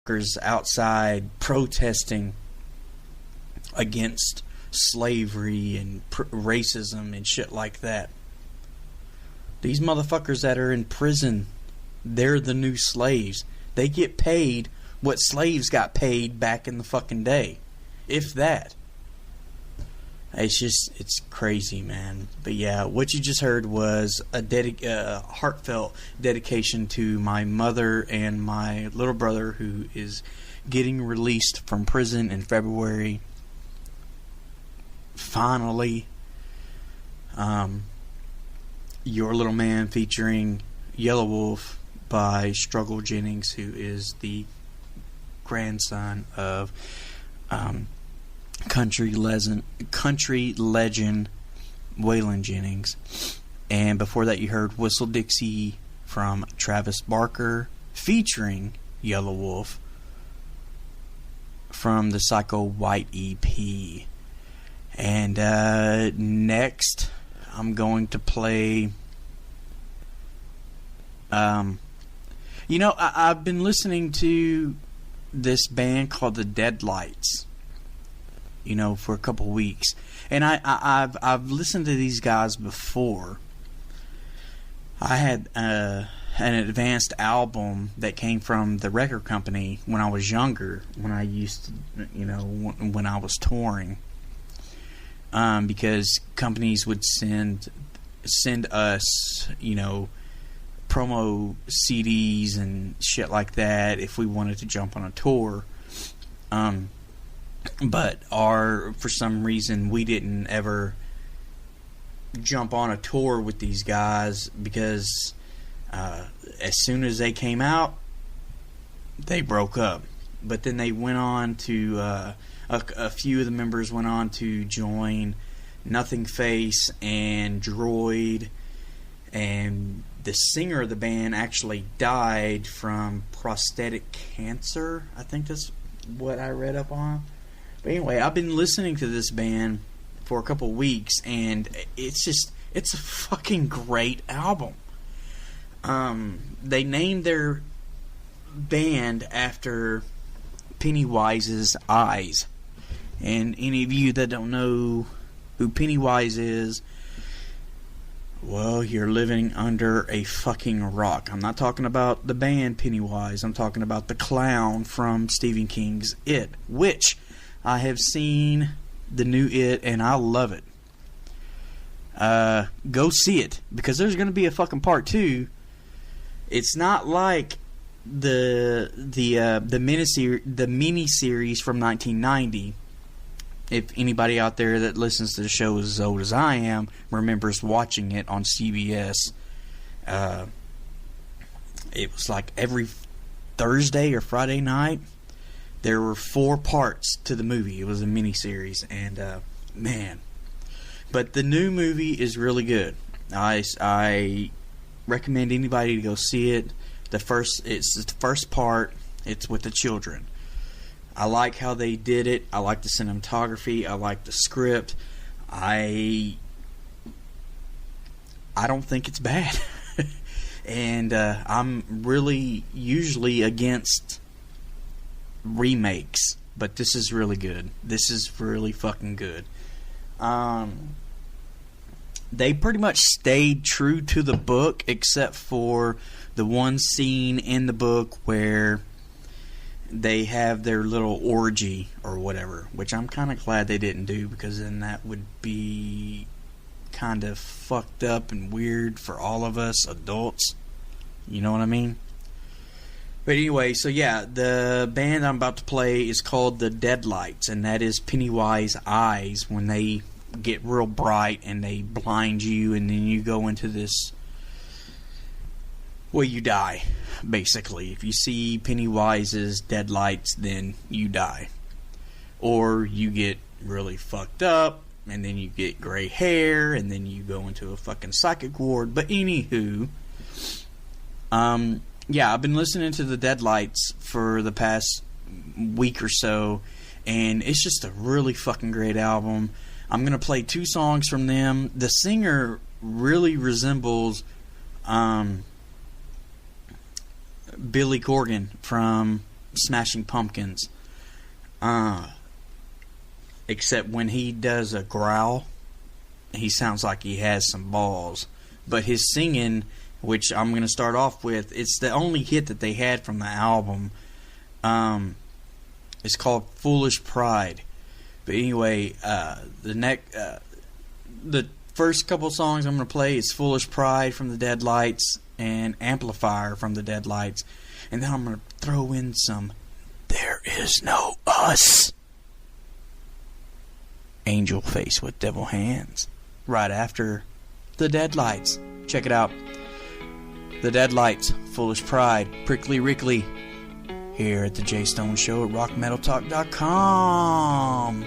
motherfuckers outside protesting against slavery and racism and shit like that. These motherfuckers that are in prison, they're the new slaves. They get paid what slaves got paid back in the fucking day. If that. It's crazy, man. But yeah, what you just heard was a heartfelt dedication to my mother and my little brother, who is getting released from prison in February. Finally. Your Little Man featuring Yellow Wolf by Struggle Jennings, who is the grandson of country legend Waylon Jennings. And before that you heard Whistle Dixie from Travis Barker featuring Yellow Wolf from the Psycho White EP. And next I'm going to play I've been listening to this band called the Deadlights, for a couple weeks, and I've listened to these guys before. I had an advanced album that came from the record company when I was younger, when I used to, when I was touring, because companies would send us, promo CDs and shit like that if we wanted to jump on a tour. But for some reason we didn't ever jump on a tour with these guys, because as soon as they came out, they broke up. But then they went on to a few of the members went on to join Nothing Face and Droid, and the singer of the band actually died from prostate cancer. I think that's what I read up on. But anyway, I've been listening to this band for a couple weeks, and it's a fucking great album. They named their band after Pennywise's eyes. And any of you that don't know who Pennywise is, well, you're living under a fucking rock. I'm not talking about the band Pennywise. I'm talking about the clown from Stephen King's It, which I have seen the new It, and I love it. Go see it, because there's going to be a fucking part 2. It's not like the miniseries from 1990. If anybody out there that listens to the show as old as I am remembers watching it on CBS, it was like every Thursday or Friday night. There were 4 parts to the movie. It was a miniseries, and man. But the new movie is really good. I recommend anybody to go see it. It's the first part. It's with the children. I like how they did it. I like the cinematography. I like the script. I don't think it's bad. And I'm really usually against remakes, but this is really good. This is really fucking good. They pretty much stayed true to the book, except for the one scene in the book where they have their little orgy or whatever, which I'm kind of glad they didn't do, because then that would be kind of fucked up and weird for all of us adults. You know what I mean? But anyway, so yeah, the band I'm about to play is called the Deadlights, and that is Pennywise eyes when they get real bright and they blind you, and then you go into this... Well, you die, basically. If you see Pennywise's deadlights, then you die. Or you get really fucked up, and then you get gray hair, and then you go into a fucking psychic ward. But anywho, yeah, I've been listening to the Deadlights for the past week or so, and it's just a really fucking great album. I'm going to play 2 songs from them. The singer really resembles... Billy Corgan from Smashing Pumpkins. Except when he does a growl, he sounds like he has some balls. But his singing, which I'm going to start off with, it's the only hit that they had from the album. It's called Foolish Pride. But anyway, the first couple songs I'm going to play is Foolish Pride from the Deadlights and Amplifier from the Deadlights. And then I'm going to throw in some There Is No Us, Angel Face with Devil Hands, right after the Deadlights. Check it out. The Deadlights, Foolish Pride, Prickly Rickly, here at the J Stone Show at rockmetaltalk.com.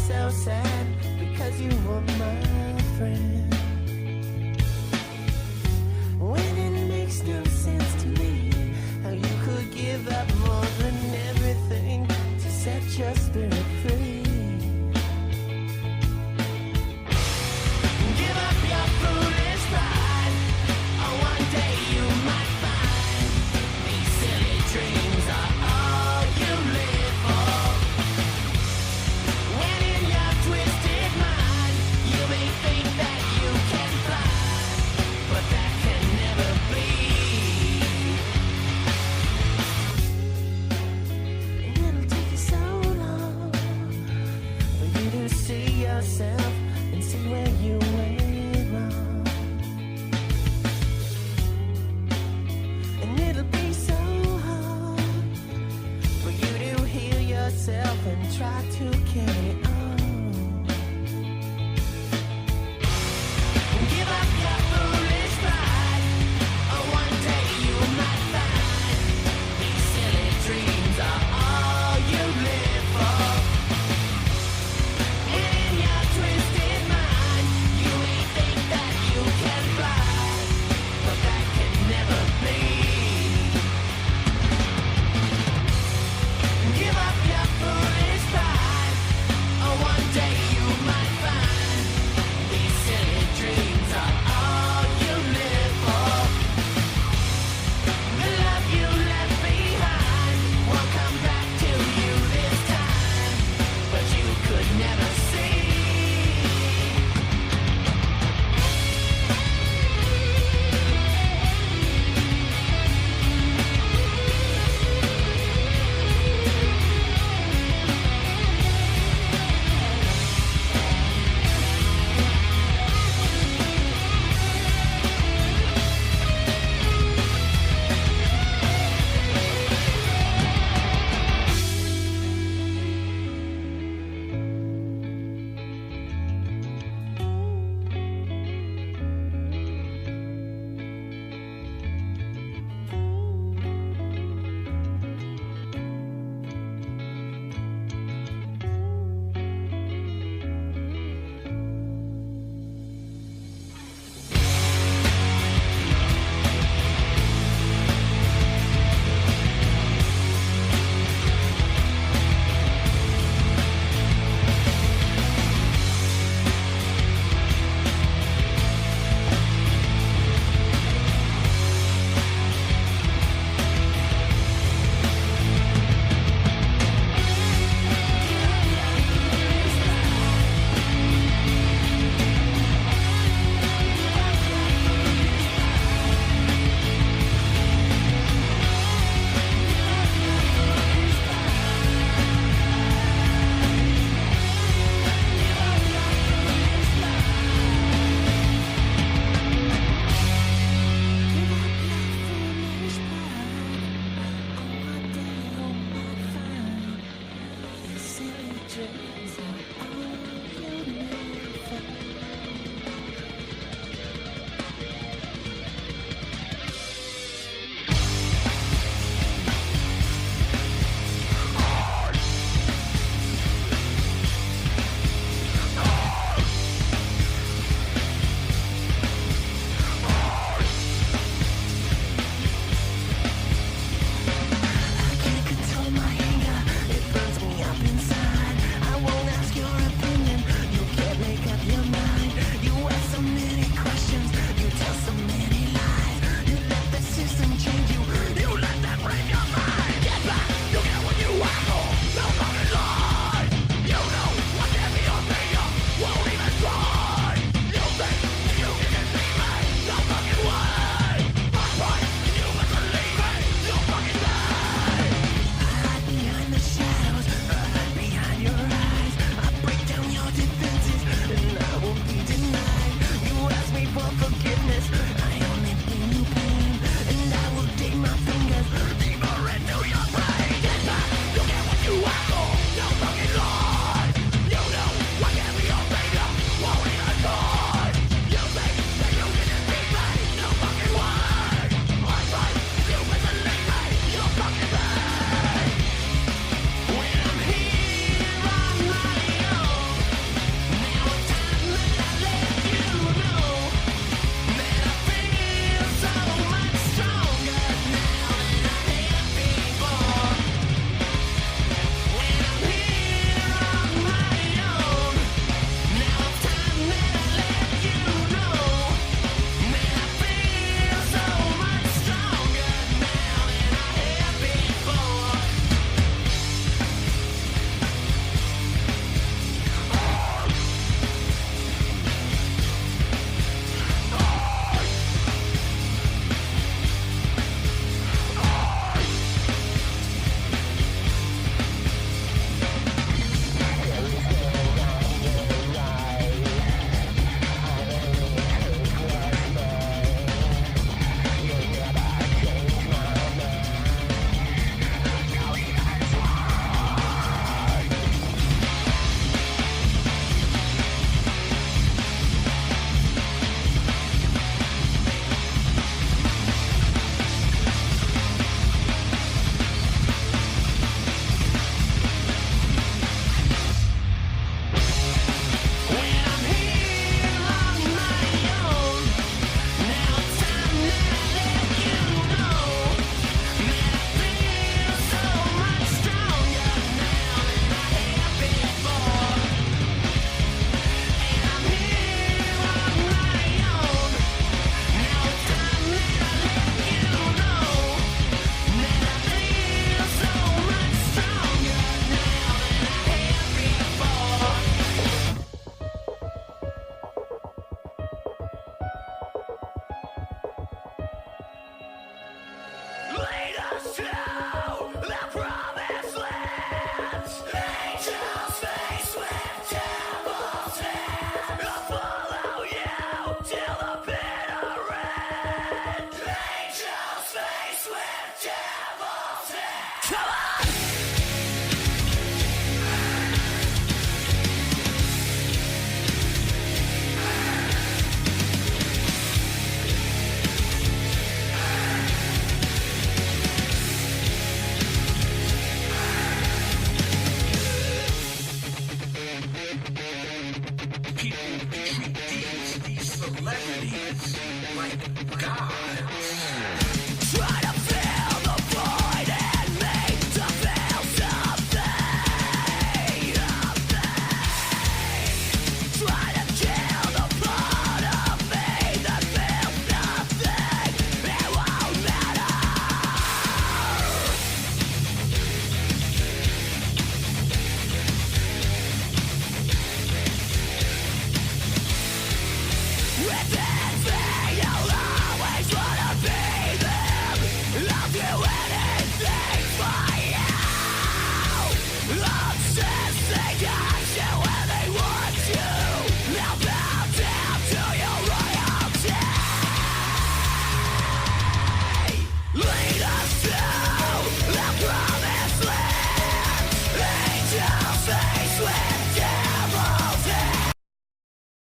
So sad because you were my friend. When it makes no sense to me how you could give up more than everything to set your spirit free. Give up your foolish pride, or one day you might find these silly dreams are all you live for. When in your twisted mind, you may think that you can fly, but that can never be. And it'll take you so long for you to see yourself and see where you went wrong.